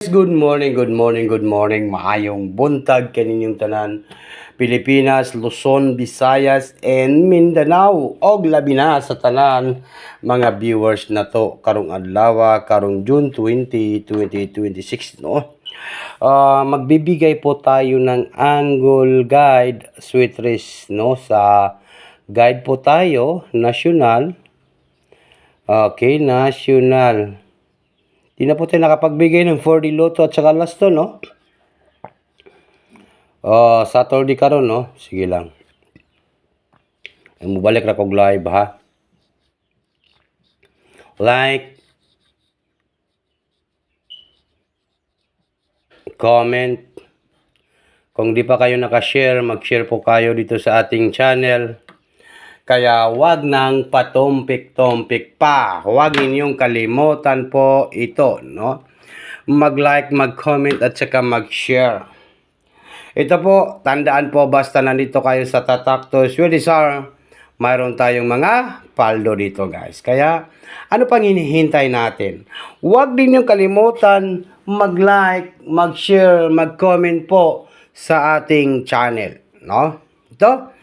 Good morning, good morning, good morning. Maayong buntag kaninyong tanan. Pilipinas, Luzon, Visayas, and Mindanao. Og labi na sa tanan mga viewers na to karong adlaw, karong June 20, 2026, no? Magbibigay po tayo ng angle guide sweet risk, no? Sa guide po tayo, national. Okay, national. Di na po tayo nakapagbigay ng 4D Lotto at saka last to, no? Saturday karon, no? Sige lang. Ay, mubalik na kong live, ha? Like, comment. Kung di pa kayo nakashare, mag-share po kayo dito sa ating channel. Kaya wag nang patumpik-tumpik pa. Huwag ninyong kalimutan po ito, no? Mag-like, mag-comment at saka mag-share. Ito po, tandaan po basta nandito kayo sa Tatak to Swedish Sir, mayroon tayong mga paldo dito guys. Kaya ano pang hinihintay natin? Huwag din yung kalimutan mag-like, mag-share, mag-comment po sa ating channel, no? Ito,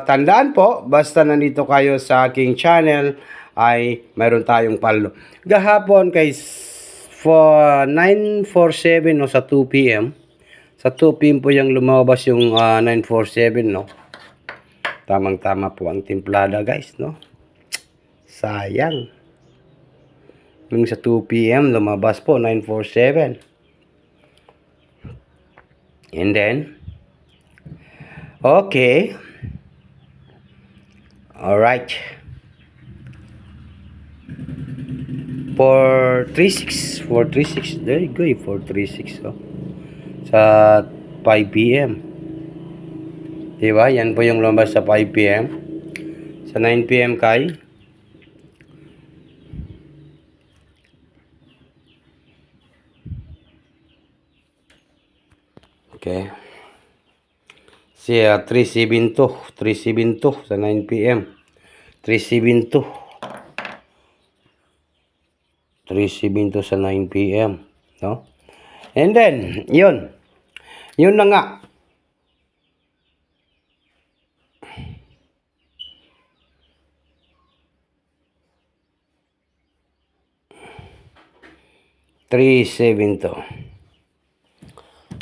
tandaan po, basta nandito kayo sa aking channel ay mayroon tayong paldo. Gahapon kay for 9:47 no, sa 2 p.m. Sa 2 p.m. po yung lumabas yung 947, no? Tamang-tama po ang timplada, guys, no? Sayang. Yung sa 2 p.m. lumabas po 947. And then, okay. Alright. 436. There you go, 436, oh. Sa 5 p.m. Diba? Yan po yung lumabas sa 5 p.m. Sa 9 p.m. kay okay. Siya 372 sa 9 p.m. 372 sa 9 p.m. No? And then, yun na nga.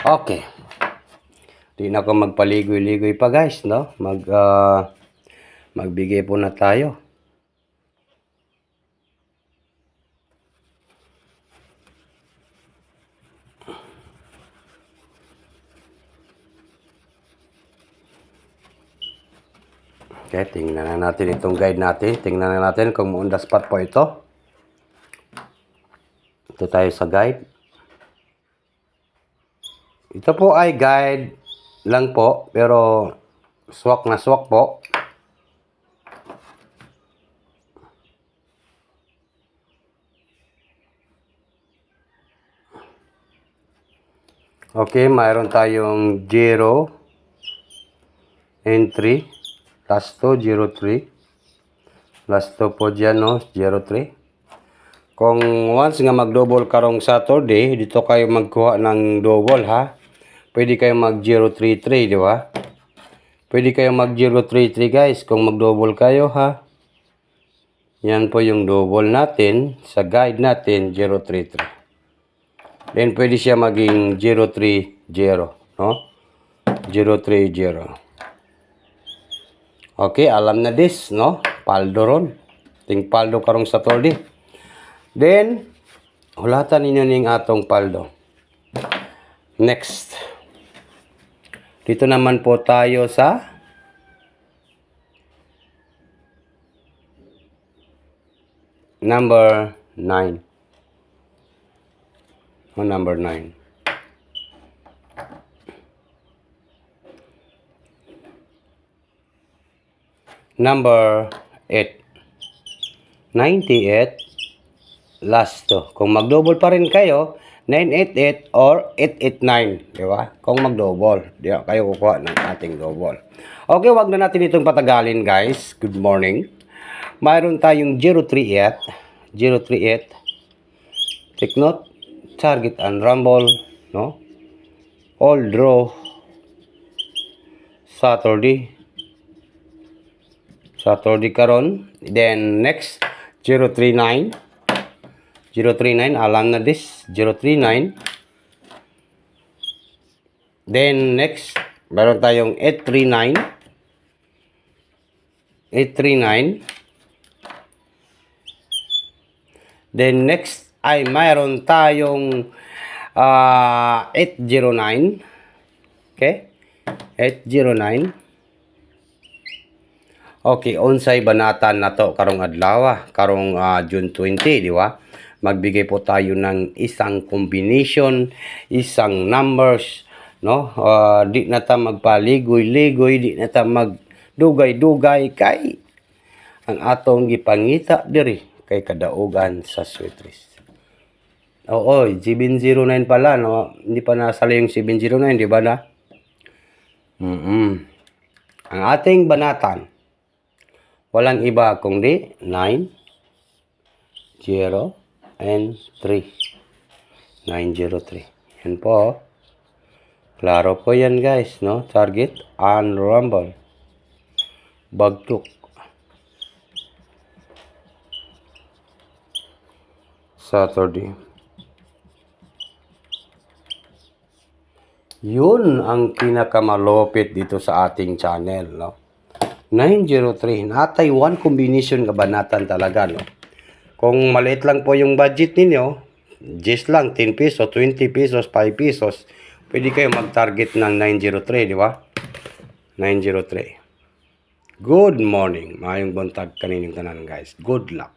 Okay. Di na ako magpaligoy-ligoy pa guys, no? Magbigay po na tayo. Okay, tingnan na natin itong guide natin. Tingnan na natin kung on the spot po ito. Ito tayo sa guide. Ito po ay guide lang po, pero swak na swak po. Okay, mayroon tayong 0 entry. Last to 03. Last to po dyan, no? 03. Kung once nga mag-double karong Saturday, dito kayo magkuha ng double, ha? Pwede kayo mag-033, di ba? Pwede kayo mag-033, guys, kung mag-double kayo, ha? Yan po yung double natin. Sa guide natin, 033. Then, pwede siya maging 030, no? 030. Okay, alam na this, no? Paldo ron. Ting paldo karong Saturday. Then, hulatan ninyo ning atong paldo. Next. Dito naman po tayo sa number 9. Number 9. Number 8. 98. Last to. Kung mag-double pa rin kayo, 988 or 889. Di ba? Kung mag-double. Di ba? Kayo kukuha ng ating double. Okay, wag na natin itong patagalin, guys. Good morning. Mayroon tayong 038. 038. Take note. target and rumble, no? All draw Saturday karon. Then next 039 alam na this 039. Then next meron tayong 839. Then next ay mayroon tayong 809. Okay? 809. Okay, unsay banatan na to karong adlaw, karong June 20, di ba? Magbigay po tayo ng isang combination, isang numbers, no? Di na ta magpaligoy-ligoy, di na ta magdugay-dugay kay ang atong gipangita diri kay kadaugan sa Sweetris. Oo, 709 pala, no? Hindi pa nasali yung 709, di ba na? Ang ating banatan, walang iba kundi 9, 0, and 3. 903. Yan po. Klaro po yan guys, no? Target and rumble. Bagtok. Saturday. Yun ang pinakamalupit dito sa ating channel, no? 903. Natay one combination kabanatan talaga, no? Kung maliit lang po yung budget ninyo, just lang 10 pesos, 20 pesos, 5 pesos, pwede kayo mag-target ng 903, di ba? 903. Good morning. Mayong buntag kaninyong tanan, guys. Good luck.